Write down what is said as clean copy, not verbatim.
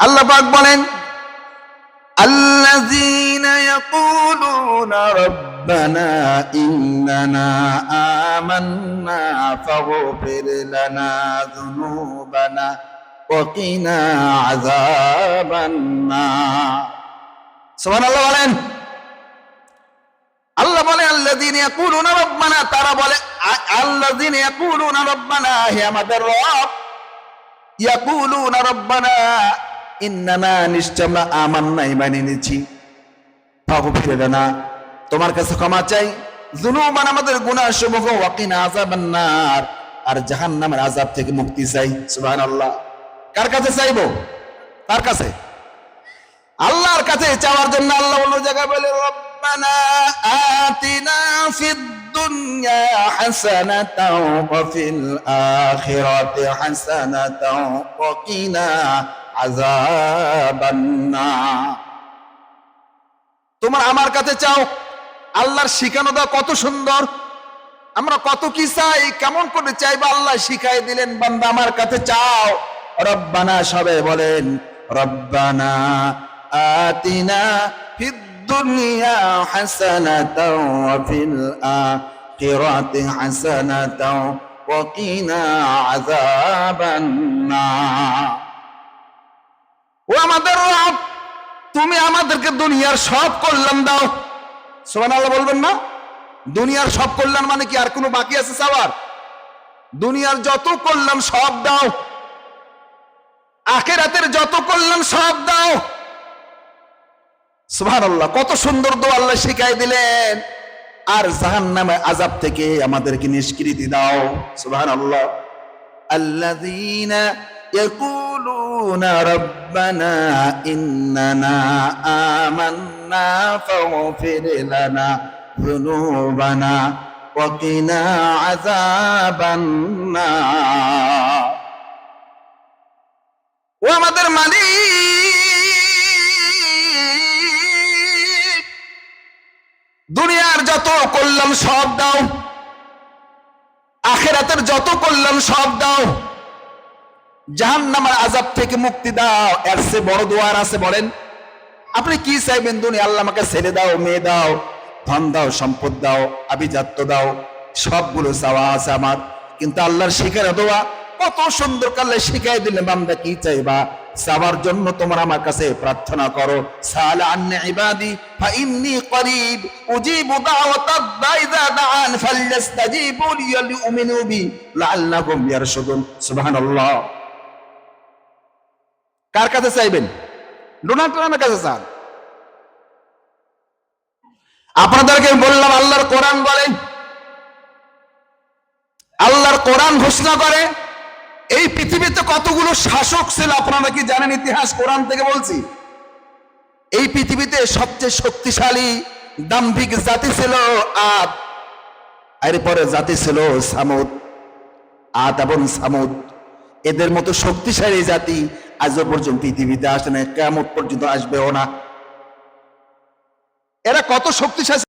আল্লাহ পাক বলেন আল্লাযীনা ইয়াকুলুনা রাব্বানা ইন্নানা আমান্না ফাগফির লানা যুনুবানা ওয়া কিনা আযাবান নার। সুবহানাল্লাহ বলেন। আল্লাহ বলে আল্লাযীনা ইয়াকুলুনা রাব্বানা, তারা বলে আল্লাযীনা ইয়াকুলুনা রাব্বানা, হে আমাদের রব, ইয়াকুলুনা রাব্বানা ইন্নানা, নিশ্চয় আমরা আমান্না, ঈমান এনেছি, ফাগফির লানা, তোমার কাছে ক্ষমা চাই, যুনুবানা, আমাদের গুনাহ সমূহ, ওয়া কিনা আযাবান নার, আর জাহান্নামের আযাব থেকে মুক্তি চাই। সুবহানাল্লাহ। কার কাছে চাইবো? কার কাছে? আল্লাহর কাছে চাওয়ার জন্য আল্লাহ অন্য জায়গায় বলে রব্বানা আতিনা ফিদ দুনিয়া হাসানাতাও ওয়া ফিল আখিরাতি হাসানাতাও ওয়া কিনা আযাবান নার। তোমরা আমার কাছে চাও। আল্লাহর শিখানো দেওয়া কত সুন্দর। আমরা কত কি চাই, কেমন করে চাইবো আল্লাহ শিখাই দিলেন, বান্দা আমার কাছে চাও। রব্বানা, সবাই বলেন রব্বানা আতিনা ফিদ দুনিয়া হাসানাতাও ওয়া ফিল আখিরাতি হাসানাতাও ওয়া কিনা আযাবান নার। ও আমাদের রব, তুমি আমাদেরকে দুনিয়ার সব কল্যাণ দাও। সুবহানাল্লাহ বলবেন না? দুনিয়ার সব কল্যাণ মানে কি আর কোনো বাকি আছে চাওয়ার? দুনিয়ার যত কল্যাণ সব দাও, আখিরাতের যত কল্যাণ সব দাও। সুবহানাল্লাহ, কত সুন্দর দোয়া আল্লাহ শিখাই দিলেন। আর জাহান্নামের আযাব থেকে আমাদেরকে নিষ্কৃতি দাও। সুবহানাল্লাহ। আল্লাযীনা ইয়াকুলুনা রাব্বানা ইন্নানা আমান্না ফাগফির লানা যুনুবানা ওয়া কিনা আযাবান নার। ও আমাদের মালিক, দুনিয়ার যত কল্যাণ সব দাও, আখিরাতের যত কল্যাণ সব দাও, জাহান্নামের আযাব থেকে মুক্তি দাও। এর চেয়ে বড় দোয়া আছে? বলেন আপনি কি চাইবেন? দুনিয়া আল্লাহ আমাকে ছেলে দাও, মেয়ে দাও, ধন দাও, সম্পদ দাও, আভিজাত্য দাও, সবগুলো চাওয়া আছে আমার। কিন্তু আল্লাহর শিখানো দোয়া কত সুন্দর কালে শিখাই দিলেন, বান্দা কি চাইবা, চাওয়ার জন্য তোমরা আমার কাছে প্রার্থনা করো। সালা আন্নি ইবাদি ফা ইন্নী করিব উজিবু দাওয়াতাদ দাঈ ইযা দাআন ফালইস্তাজিবু লি লিউমিনু বি লাআল্লাহুম ইয়ারশুদুন। সুবহানাল্লাহ। কার কাছে চাইবেন? ডোনাল্ড ট্রাম্পের কাছে চান? আপনাদেরকে বললাম আল্লাহর কোরআন বলে, আল্লাহর কোরআন ঘোষণা করে এই পৃথিবীতে কতগুলো শাসক ছিল আপনারা কি জানেন? ইতিহাস কোরআন থেকে বলছি। এই পৃথিবীতে সবচেয়ে শক্তিশালী দাম্ভিক জাতি ছিল আদ, এরপরে জাতি ছিল সামুদ। আদ এবং সামুদ, এদের মতো শক্তিশালী জাতি আজও পর্যন্ত পৃথিবীতে আসে না, কিয়ামত পর্যন্ত আসবেও না। এরা কত শক্তিশালী